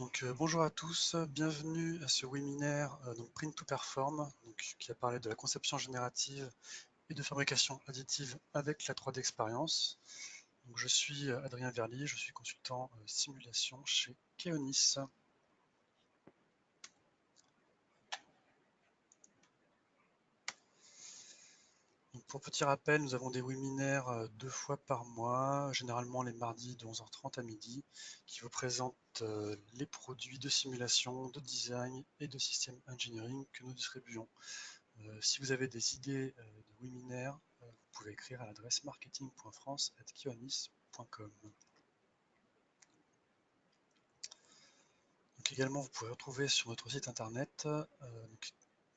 Bonjour à tous, bienvenue à ce webinaire Print to Perform, qui a parlé de la conception générative et de fabrication additive avec la 3D Experience. Je suis Adrien Verly, je suis consultant simulation chez Keonis. Pour petit rappel, nous avons des webinaires 2 fois par mois, généralement les mardis de 11h30 à midi, qui vous présentent les produits de simulation, de design et de système engineering que nous distribuons. Si vous avez des idées de webinaires, vous pouvez écrire à l'adresse marketing.france@keonis.com. Également, vous pouvez retrouver sur notre site internet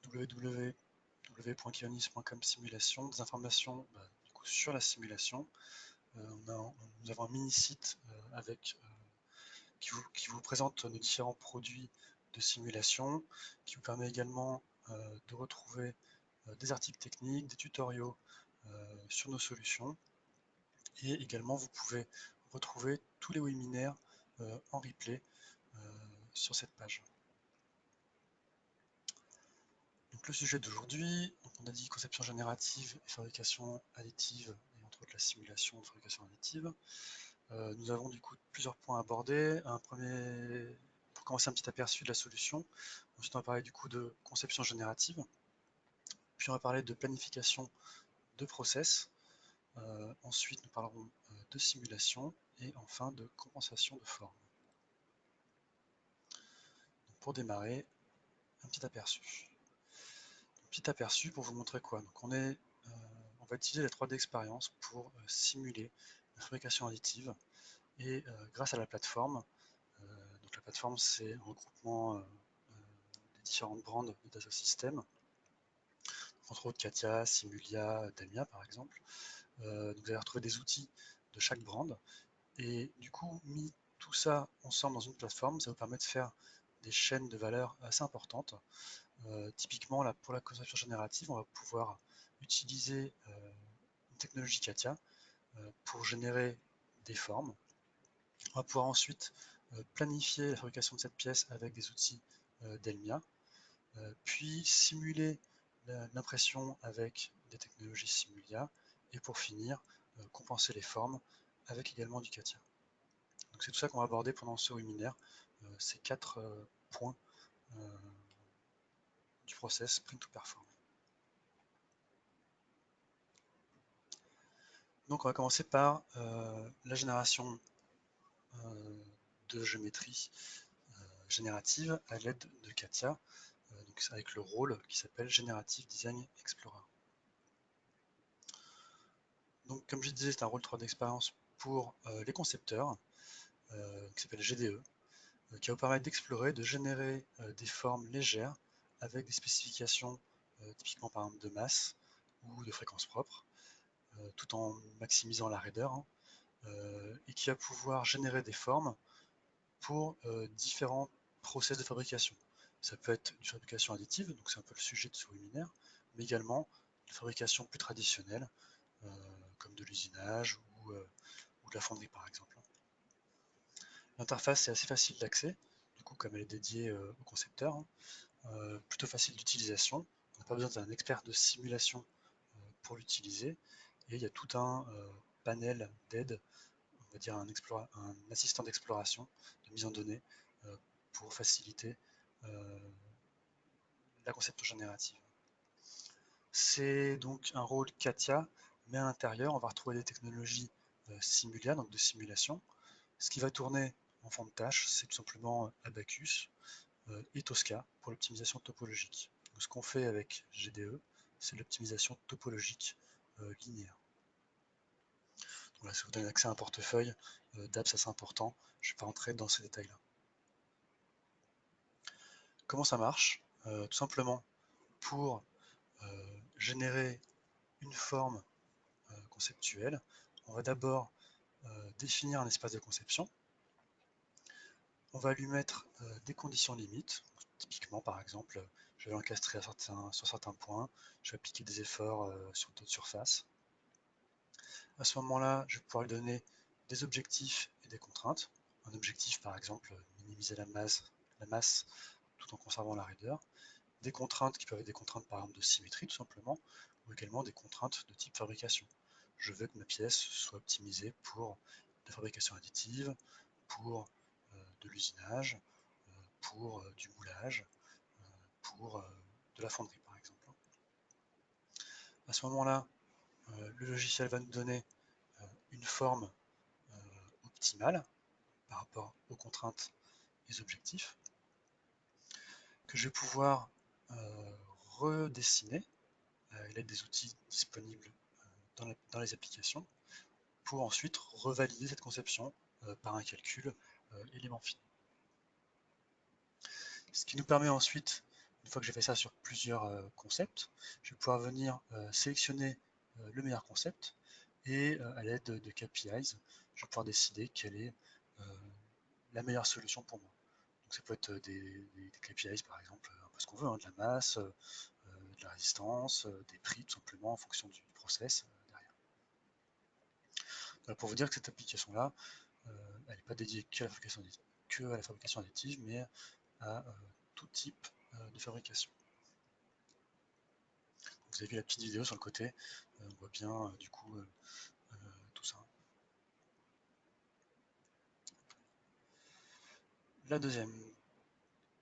www.keonis.com simulation des informations sur la simulation. Nous avons un mini-site qui vous présente nos différents produits de simulation, qui vous permet également de retrouver des articles techniques, des tutoriaux sur nos solutions. Et également, vous pouvez retrouver tous les webinaires en replay sur cette page. Donc, le sujet d'aujourd'hui, on a dit conception générative et fabrication additive, et entre autres la simulation de fabrication additive. Nous avons du coup plusieurs points à aborder. Pour commencer, un petit aperçu de la solution. Ensuite, on va parler du coup de conception générative. Puis on va parler de planification de process. Ensuite, nous parlerons de simulation et enfin de compensation de forme. Donc, pour démarrer, un petit aperçu. Pour vous montrer quoi. Donc, on va utiliser la 3D Experience pour simuler la fabrication additive et grâce à la plateforme. Donc la plateforme, c'est un regroupement des différentes brands de Dassault Systèmes, entre autres Katia, Simulia, Damia par exemple. Donc vous allez retrouver des outils de chaque brand et du coup, mis tout ça ensemble dans une plateforme, ça vous permet de faire des chaînes de valeur assez importantes. Typiquement, là, pour la conception générative, on va pouvoir utiliser une technologie Katia pour générer des formes. On va pouvoir ensuite planifier la fabrication de cette pièce avec des outils Delmia, puis simuler l'impression avec des technologies Simulia, et pour finir, compenser les formes avec également du Katia. Donc c'est tout ça qu'on va aborder pendant ce webinaire, ces 4 points du process Print to Perform. Donc on va commencer par la génération de géométrie générative à l'aide de Katia, donc avec le rôle qui s'appelle Generative Design Explorer. Donc comme je disais, c'est un rôle 3D expérience pour les concepteurs, qui s'appelle GDE, qui va vous permettre d'explorer, de générer des formes légères avec des spécifications typiquement par exemple de masse ou de fréquence propre, tout en maximisant la raideur, et qui va pouvoir générer des formes pour différents process de fabrication. Ça peut être une fabrication additive, donc c'est un peu le sujet de ce webinaire, mais également une fabrication plus traditionnelle, comme de l'usinage ou de la fonderie par exemple. L'interface est assez facile d'accès, du coup comme elle est dédiée aux concepteurs, plutôt facile d'utilisation, on n'a pas besoin d'un expert de simulation pour l'utiliser, et il y a tout un panel d'aide, on va dire un assistant d'exploration, de mise en données, pour faciliter la conception générative. C'est donc un rôle Katia, mais à l'intérieur, on va retrouver des technologies Simulia, donc de simulation. Ce qui va tourner en fond de tâche, c'est tout simplement Abaqus et Tosca pour l'optimisation topologique. Donc, ce qu'on fait avec GDE, c'est l'optimisation topologique linéaire. Donc là, ça vous donne accès à un portefeuille d'apps assez important. Je ne vais pas rentrer dans ces détails-là. Comment ça marche? Tout simplement, pour générer une forme conceptuelle, on va d'abord définir un espace de conception. On va lui mettre des conditions limites. Typiquement, par exemple, je vais l'encastrer sur certains points, je vais appliquer des efforts sur d'autres surfaces. À ce moment-là, je vais pouvoir lui donner des objectifs et des contraintes. un objectif, par exemple, minimiser la masse tout en conservant la raideur, des contraintes qui peuvent être des contraintes par exemple de symétrie tout simplement, ou également des contraintes de type fabrication. Je veux que ma pièce soit optimisée pour la fabrication additive, pour de l'usinage, pour du moulage, pour de la fonderie par exemple. À ce moment-là, le logiciel va nous donner une forme optimale par rapport aux contraintes et aux objectifs, que je vais pouvoir redessiner à l'aide des outils disponibles dans les applications, pour ensuite revalider cette conception par un calcul élément fini. Ce qui nous permet ensuite, une fois que j'ai fait ça sur plusieurs concepts, je vais pouvoir venir sélectionner le meilleur concept et à l'aide de KPIs, je vais pouvoir décider quelle est la meilleure solution pour moi. Donc ça peut être des KPIs par exemple, un peu ce qu'on veut, hein, de la masse, de la résistance, des prix tout simplement en fonction du process derrière. Voilà, pour vous dire que cette application-là, elle n'est pas dédiée qu'à la fabrication additive, mais à tout type de fabrication. Vous avez vu la petite vidéo sur le côté, on voit bien du coup tout ça. La deuxième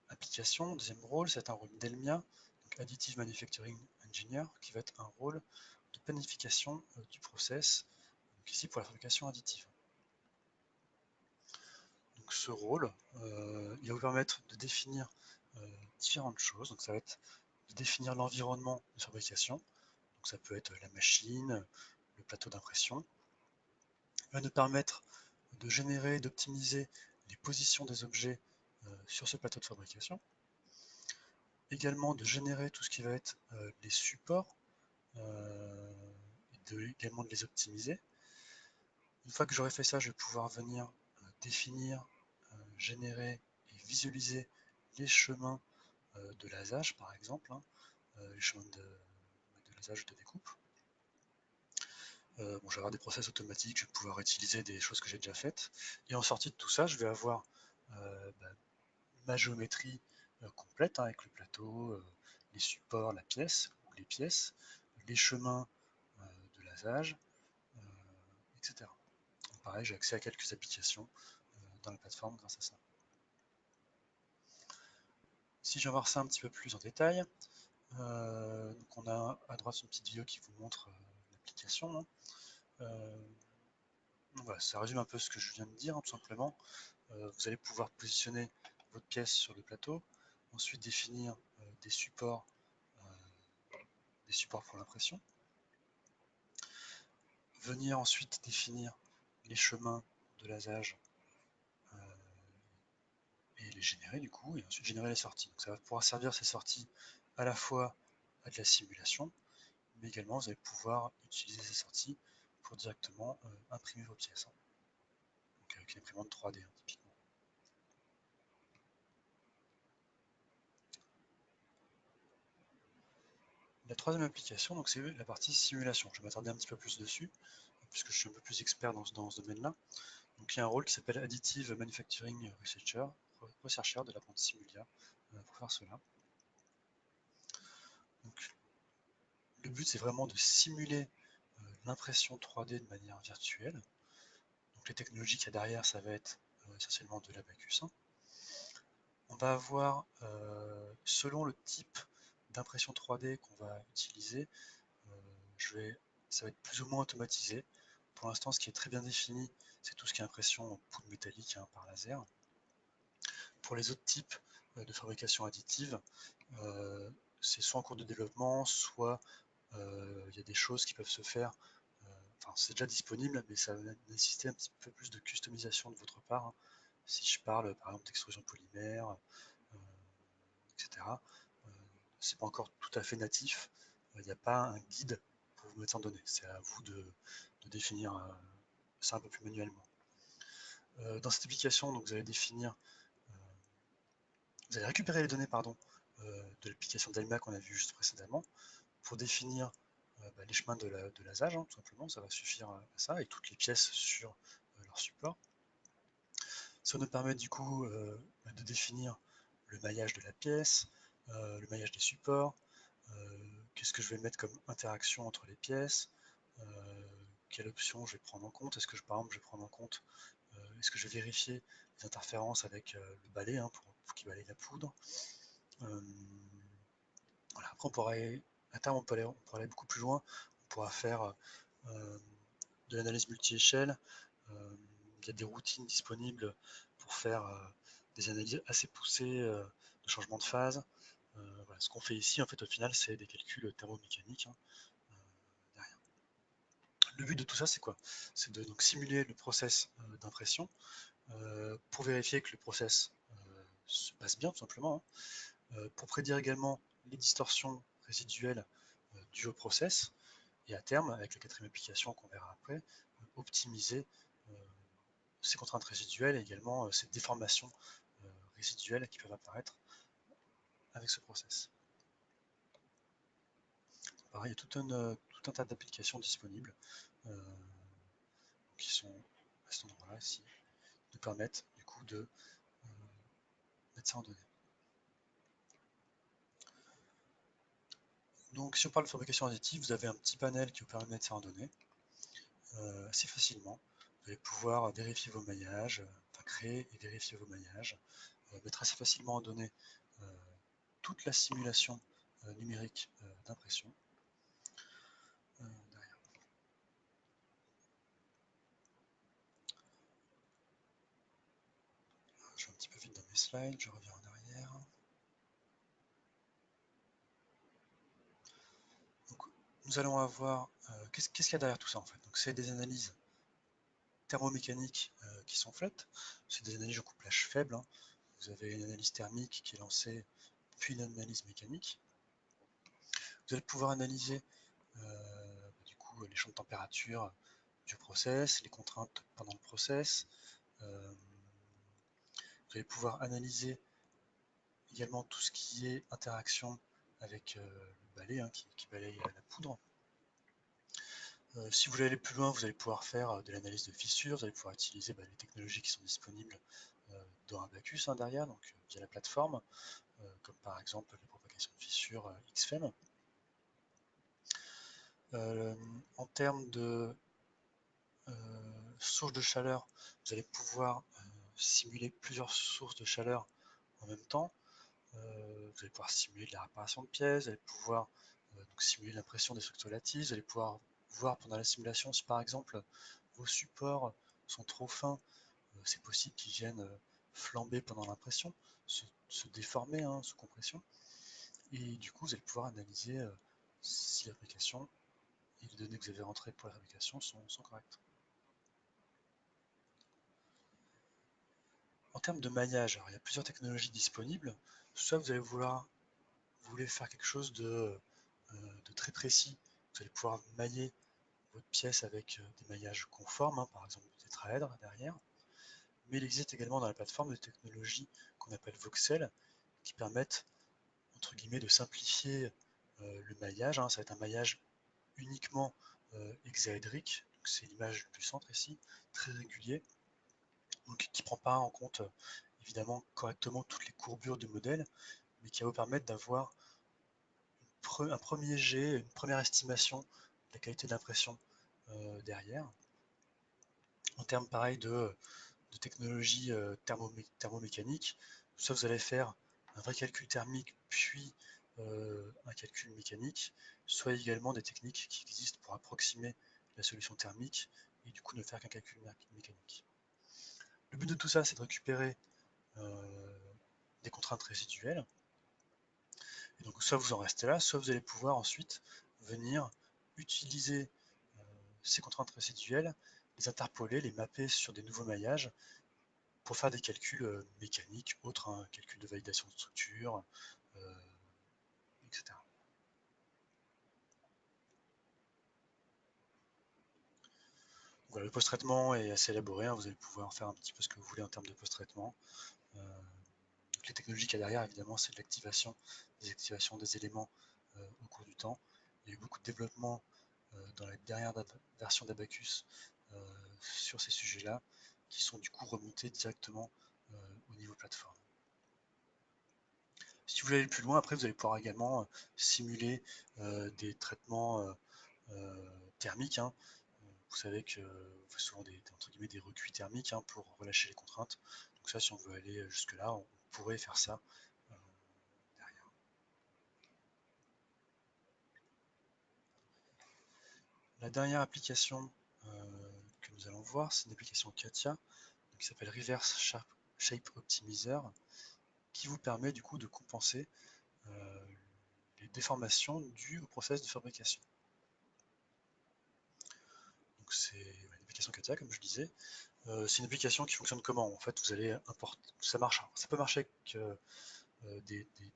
application, deuxième rôle, c'est un rôle d'ELMIA, donc Additive Manufacturing Engineer, qui va être un rôle de planification du process, donc ici pour la fabrication additive. Donc ce rôle, il va vous permettre de définir différentes choses. Donc ça va être de définir l'environnement de fabrication. Donc ça peut être la machine, le plateau d'impression. Il va nous permettre de générer, d'optimiser les positions des objets sur ce plateau de fabrication. Également de générer tout ce qui va être les supports, et également de les optimiser. Une fois que j'aurai fait ça, je vais pouvoir venir définir, générer et visualiser les chemins de lasage par exemple, hein, les chemins de lasage de découpe. Bon, je vais avoir des process automatiques, je vais pouvoir utiliser des choses que j'ai déjà faites. Et en sortie de tout ça, je vais avoir ma géométrie complète, hein, avec le plateau, les supports, la pièce ou les pièces, les chemins de lasage, etc. Donc, pareil, j'ai accès à quelques applications dans la plateforme grâce à ça. Si je vais voir ça un petit peu plus en détail, donc on a à droite une petite vidéo qui vous montre l'application. Hein. Voilà, ça résume un peu ce que je viens de dire, hein, tout simplement. Vous allez pouvoir positionner votre pièce sur le plateau, ensuite définir des supports pour l'impression, venir ensuite définir les chemins de lasage et les générer du coup, et ensuite générer les sorties. Donc ça va pouvoir servir ces sorties à la fois à de la simulation, mais également vous allez pouvoir utiliser ces sorties pour directement imprimer vos pièces, hein. Donc avec une imprimante 3D hein, typiquement. La troisième application, donc c'est la partie simulation. Je vais m'attarder un petit peu plus dessus, puisque je suis un peu plus expert dans ce domaine-là. Donc il y a un rôle qui s'appelle Additive Manufacturing Researcher, rechercheur de la bande Simulia, pour faire cela. Donc, le but c'est vraiment de simuler l'impression 3D de manière virtuelle. Donc les technologies qu'il y a derrière, ça va être essentiellement de l'Abacus. Hein. On va avoir, selon le type d'impression 3D qu'on va utiliser, ça va être plus ou moins automatisé. Pour l'instant, ce qui est très bien défini, c'est tout ce qui est impression en poudre métallique hein, par laser. Pour les autres types de fabrication additive, c'est soit en cours de développement, soit il y a des choses qui peuvent se faire. Enfin, c'est déjà disponible, mais ça va nécessiter un petit peu plus de customisation de votre part. Hein. Si je parle par exemple d'extrusion polymère, etc. C'est pas encore tout à fait natif. Il n'y a pas un guide pour vous mettre en données. C'est à vous de définir ça un peu plus manuellement. Dans cette application, donc, vous allez définir, vous allez récupérer les données de l'application d'Elma qu'on a vu juste précédemment pour définir les chemins de lasage, hein, tout simplement, ça va suffire à ça, et toutes les pièces sur leur support. Ça nous permet du coup de définir le maillage de la pièce, le maillage des supports, qu'est-ce que je vais mettre comme interaction entre les pièces, quelle option je vais prendre en compte. Est-ce que par exemple je vais prendre en compte, est-ce que je vais vérifier les interférences avec le balai pour qu'il balaye la poudre. Voilà. Après on pourrait, à terme on pourrait aller beaucoup plus loin, on pourra faire de l'analyse multi-échelle. Il y a des routines disponibles pour faire des analyses assez poussées de changement de phase. Voilà. Ce qu'on fait ici, en fait, au final, c'est des calculs thermomécaniques derrière. Le but de tout ça, c'est quoi? C'est de donc, simuler le process d'impression pour vérifier que le process se passe bien, tout simplement, pour prédire également les distorsions résiduelles dues au process, et à terme, avec la quatrième application qu'on verra après, optimiser ces contraintes résiduelles et également ces déformations résiduelles qui peuvent apparaître avec ce process. Pareil, il y a tout un tas d'applications disponibles qui sont à cet endroit-là ici, nous permettent du coup de mettre ça en données. Donc si on parle de fabrication additive, vous avez un petit panel qui vous permet de mettre ça en données assez facilement. Vous allez pouvoir vérifier vos maillages, enfin créer et vérifier vos maillages, mettre assez facilement en données toute la simulation numérique d'impression. Je vais un petit peu vite dans mes slides, je reviens en arrière. Donc, nous allons avoir, qu'est-ce qu'il y a derrière tout ça en fait? Donc c'est des analyses thermomécaniques qui sont faites, c'est des analyses en couplage faible. Hein. Vous avez une analyse thermique qui est lancée, puis une analyse mécanique. Vous allez pouvoir analyser du coup les champs de température du process, les contraintes pendant le process. Vous allez pouvoir analyser également tout ce qui est interaction avec le balai qui balaye la poudre. Si vous voulez aller plus loin, vous allez pouvoir faire de l'analyse de fissures, vous allez pouvoir utiliser les technologies qui sont disponibles dans Abaqus derrière, donc via la plateforme, comme par exemple la propagation de fissures XFEM. En termes de sources de chaleur, vous allez pouvoir simuler plusieurs sources de chaleur en même temps. Vous allez pouvoir simuler de la réparation de pièces, vous allez pouvoir donc simuler l'impression des structures lattices, vous allez pouvoir voir pendant la simulation si par exemple vos supports sont trop fins, c'est possible qu'ils viennent flamber pendant l'impression, se déformer sous compression. Et du coup, vous allez pouvoir analyser si l'application et les données que vous avez rentrées pour la fabrication sont correctes. En termes de maillage, alors, il y a plusieurs technologies disponibles. Soit vous voulez faire quelque chose de très précis, vous allez pouvoir mailler votre pièce avec des maillages conformes, par exemple des tétraèdres derrière. Mais il existe également dans la plateforme des technologies qu'on appelle voxel, qui permettent entre guillemets de simplifier le maillage. Ça va être un maillage uniquement hexaédrique, c'est l'image du centre ici, très régulier, donc qui ne prend pas en compte évidemment correctement toutes les courbures du modèle, mais qui va vous permettre d'avoir un premier jet, une première estimation de la qualité de l'impression derrière. En termes pareil de technologie thermomécanique, soit vous allez faire un vrai calcul thermique puis un calcul mécanique, soit également des techniques qui existent pour approximer la solution thermique et du coup ne faire qu'un calcul mécanique. Le but de tout ça, c'est de récupérer des contraintes résiduelles. Et donc soit vous en restez là, soit vous allez pouvoir ensuite venir utiliser ces contraintes résiduelles, les interpoler, les mapper sur des nouveaux maillages pour faire des calculs mécaniques, autres, calculs de validation de structure, etc. Voilà, le post-traitement est assez élaboré, vous allez pouvoir faire un petit peu ce que vous voulez en termes de post-traitement. Les technologies qu'il y a derrière, évidemment, c'est de l'activation, des éléments au cours du temps. Il y a eu beaucoup de développement dans la dernière version d'Abaqus sur ces sujets-là, qui sont du coup remontés directement au niveau plateforme. Si vous voulez aller plus loin, après vous allez pouvoir également simuler des traitements thermiques. Hein. Vous savez que on fait souvent entre guillemets, des recuits thermiques hein, pour relâcher les contraintes. Donc ça, si on veut aller jusque-là, on pourrait faire ça derrière. La dernière application que nous allons voir, c'est une application CATIA qui s'appelle Reverse Shape Optimizer, qui vous permet du coup de compenser les déformations dues au process de fabrication. Donc c'est une application CATIA, comme je disais. C'est une application qui fonctionne comment? En fait, vous allez importer, ça marche. Ça peut marcher avec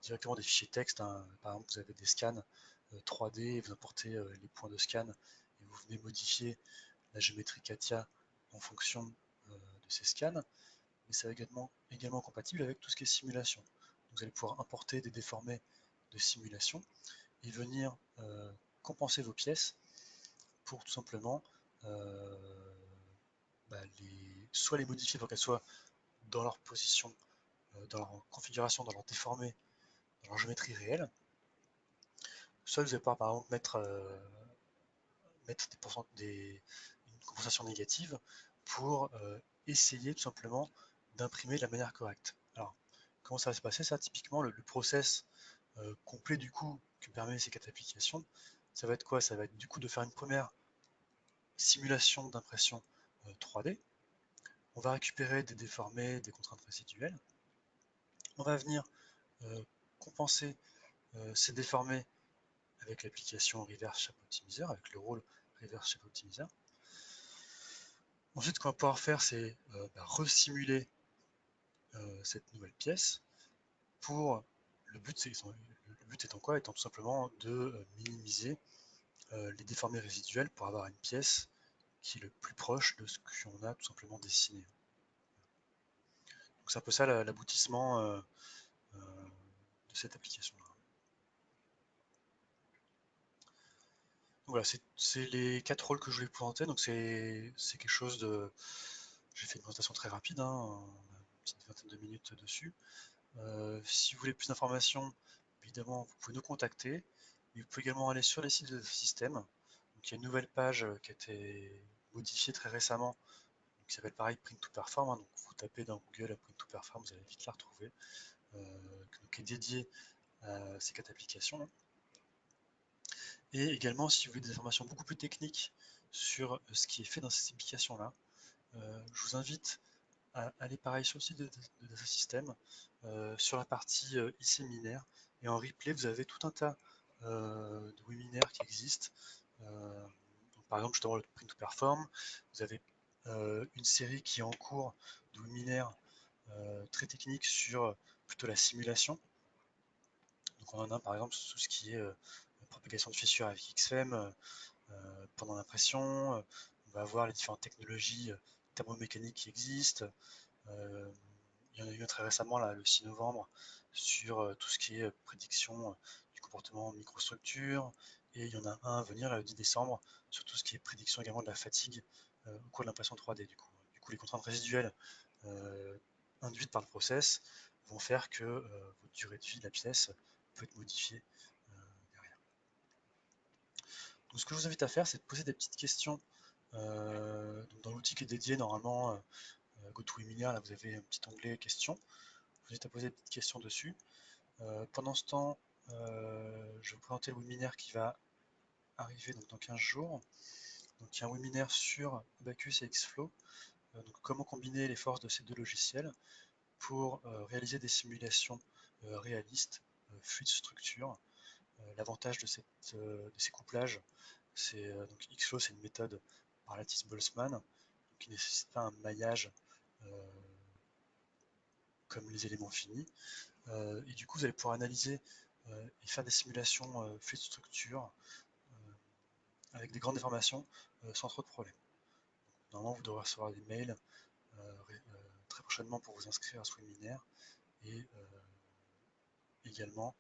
directement des fichiers texte. Hein. Par exemple, vous avez des scans 3D, vous importez les points de scan et vous venez modifier la géométrie CATIA en fonction de ces scans. Mais c'est également compatible avec tout ce qui est simulation. Vous allez pouvoir importer des déformés de simulation et venir compenser vos pièces pour tout simplement soit les modifier pour qu'elles soient dans leur position, dans leur configuration, dans leur déformé, dans leur géométrie réelle. Soit vous allez pouvoir par exemple mettre une compensation négative pour essayer tout simplement d'imprimer de la manière correcte. Alors, comment ça va se passer ça? Typiquement, le process complet du coup que permet ces 4 applications, ça va être quoi? Ça va être du coup de faire une première simulation d'impression 3D. On va récupérer des déformés, des contraintes résiduelles. On va venir compenser ces déformés avec l'application Reverse Shape Optimizer, avec le rôle Reverse Shape Optimizer. Ensuite, ce qu'on va pouvoir faire, c'est resimuler cette nouvelle pièce pour le but étant quoi? Étant tout simplement de minimiser les déformés résiduels pour avoir une pièce qui est le plus proche de ce qu'on a tout simplement dessiné. Donc c'est un peu ça l'aboutissement de cette application-là. Voilà, c'est les 4 rôles que je voulais présenter. Donc c'est quelque chose de... J'ai fait une présentation très rapide, hein, une petite vingtaine de minutes dessus. Si vous voulez plus d'informations, évidemment, vous pouvez nous contacter. Mais vous pouvez également aller sur les sites de système. Donc, il y a une nouvelle page qui a été modifiée très récemment, qui s'appelle pareil Print to Perform. Hein, donc vous tapez dans Google Print to Perform, vous allez vite la retrouver, qui est dédiée à ces 4 applications. Et également, si vous voulez des informations beaucoup plus techniques sur ce qui est fait dans ces applications-là, je vous invite à aller pareil sur le site de Data System, sur la partie e-séminaire, et en replay, vous avez tout un tas de webinaires qui existent. Donc, par exemple, justement, le Print to Perform, vous avez une série qui est en cours de webinaires très techniques sur plutôt la simulation. Donc on en a par exemple tout ce qui est propagation de fissures avec XFEM, pendant l'impression, on va voir les différentes technologies thermomécaniques qui existent. Il y en a eu très récemment, là, le 6 novembre, sur tout ce qui est prédiction du comportement microstructure. Et il y en a un à venir, là, le 10 décembre, sur tout ce qui est prédiction également de la fatigue au cours de l'impression 3D. Du coup, les contraintes résiduelles induites par le process vont faire que votre durée de vie de la pièce peut être modifiée derrière. Donc, ce que je vous invite à faire, c'est de poser des petites questions dans l'outil qui est dédié normalement GoToWebinar, là vous avez un petit onglet questions. Je vous invite à poser des petites questions dessus. Pendant ce temps, je vais vous présenter le webinaire qui va arriver donc, dans 15 jours. Donc, il y a un webinaire sur Abaqus et Xflow. Donc, comment combiner les forces de ces deux logiciels pour réaliser des simulations réalistes, fluides structure. L'avantage de ces couplages, c'est donc Xflow, c'est une méthode par Lattice-Boltzmann qui ne nécessite pas un maillage comme les éléments finis. Et du coup, vous allez pouvoir analyser et faire des simulations fluide structure avec des grandes déformations sans trop de problèmes. Normalement, vous devrez recevoir des mails très prochainement pour vous inscrire à ce webinaire et également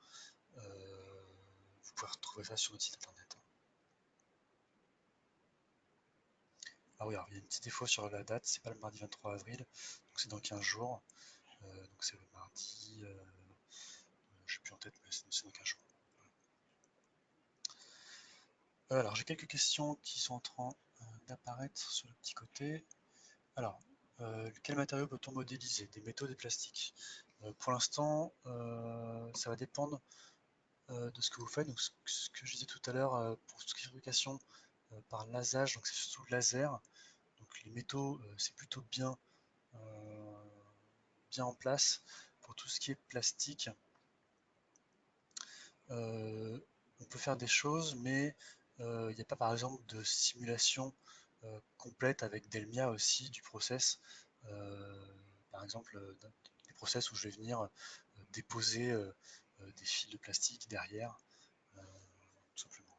vous pouvez retrouver ça sur notre site internet. Ah oui, alors il y a un petit défaut sur la date, c'est pas le mardi 23 avril, donc c'est dans 15 jours. Donc c'est le mardi, je sais plus en tête, mais c'est dans 15 jours. Alors j'ai quelques questions qui sont en train d'apparaître sur le petit côté. Alors, quel matériau peut-on modéliser? Des métaux, des plastiques? Pour l'instant, ça va dépendre de ce que vous faites. Donc, ce que je disais tout à l'heure, pour tout ce qui est fabrication par lasage, donc c'est surtout laser. Donc les métaux, c'est plutôt bien en place. Pour tout ce qui est plastique, on peut faire des choses, mais il n'y a pas par exemple de simulation complète avec Delmia aussi du process. Par exemple, des process où je vais venir déposer des fils de plastique derrière, tout simplement.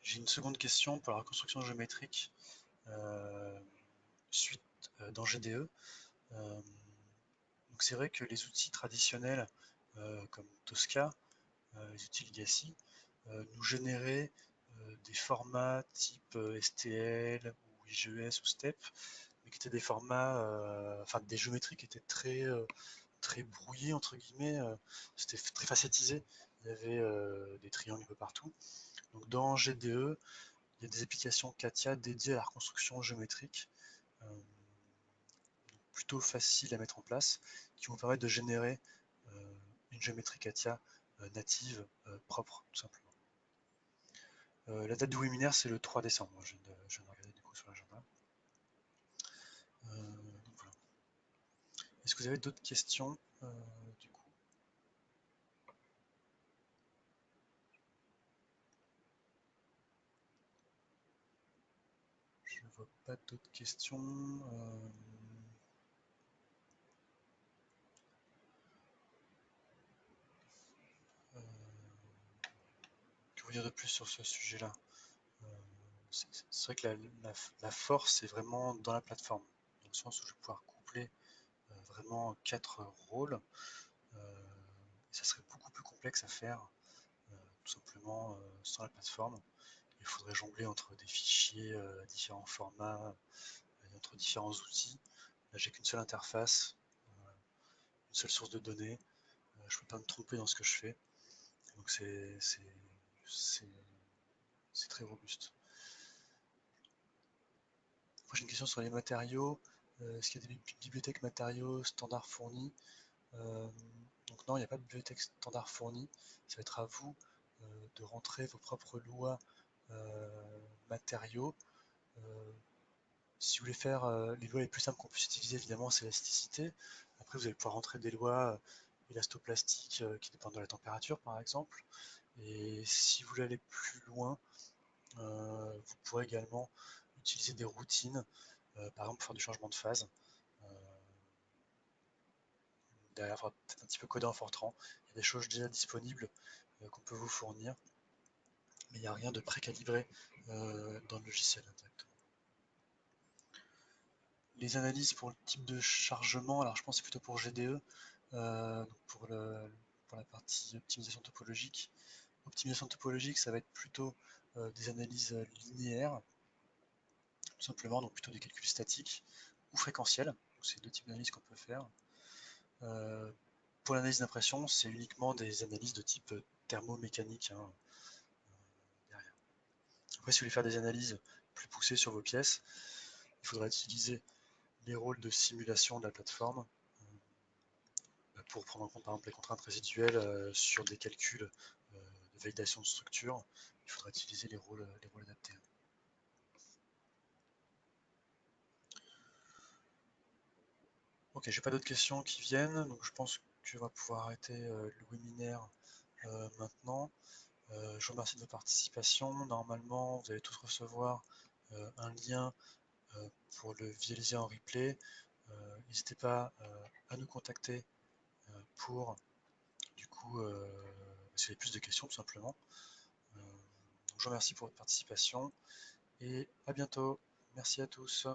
J'ai une seconde question pour la reconstruction géométrique suite dans GDE. Donc c'est vrai que les outils traditionnels comme Tosca, les outils Legacy, nous généraient des formats type STL ou IGES ou STEP, mais qui étaient des formats, enfin des géométries qui étaient très brouillées entre guillemets, c'était très facettisé, il y avait des triangles un peu partout. Donc dans GDE, il y a des applications CATIA dédiées à la reconstruction géométrique, euh, plutôt faciles à mettre en place, qui vont permettre de générer une géométrie CATIA native, propre, tout simplement. La date du webinaire, c'est le 3 décembre. Je viens de regarder du coup sur l'agenda. Voilà. Est-ce que vous avez d'autres questions du coup? Je ne vois pas d'autres questions. Que vous dire de plus sur ce sujet-là? C'est vrai que la force est vraiment dans la plateforme, dans le sens où je vais pouvoir coupler vraiment 4 rôles. Et ça serait beaucoup plus complexe à faire, tout simplement sans la plateforme. Il faudrait jongler entre des fichiers à différents formats, et entre différents outils. Là, j'ai qu'une seule interface, une seule source de données. Je ne peux pas me tromper dans ce que je fais. Donc c'est très robuste. Prochaine question sur les matériaux. Est-ce qu'il y a des bibliothèques matériaux standards fournies? Donc non, il n'y a pas de bibliothèque standard fournie. Ça va être à vous de rentrer vos propres lois matériaux. Si vous voulez faire les lois les plus simples qu'on puisse utiliser, évidemment, c'est l'élasticité. Après, vous allez pouvoir rentrer des lois élastoplastiques qui dépendent de la température, par exemple. Et si vous voulez aller plus loin, vous pourrez également utiliser des routines, par exemple pour faire du changement de phase. Euh, Derrière, il faudra peut-être un petit peu coder en Fortran. Il y a des choses déjà disponibles qu'on peut vous fournir, mais il n'y a rien de précalibré dans le logiciel exactement. Les analyses pour le type de chargement, alors je pense que c'est plutôt pour GDE, pour la partie optimisation topologique. Optimisation topologique, ça va être plutôt des analyses linéaires, tout simplement, donc plutôt des calculs statiques ou fréquentiels. C'est deux types d'analyses qu'on peut faire. Pour l'analyse d'impression, c'est uniquement des analyses de type thermomécanique, hein, derrière. Après, si vous voulez faire des analyses plus poussées sur vos pièces, il faudra utiliser les rôles de simulation de la plateforme pour prendre en compte par exemple les contraintes résiduelles sur des calculs de validation de structure. Il faudra utiliser les rôles adaptés. Ok, j'ai pas d'autres questions qui viennent, donc je pense que va pouvoir arrêter le webinaire maintenant. Je vous remercie de votre participation. Normalement, vous allez tous recevoir un lien pour le visualiser en replay. N'hésitez pas à nous contacter pour du coup si vous avez plus de questions tout simplement. Donc je vous remercie pour votre participation et à bientôt. Merci à tous.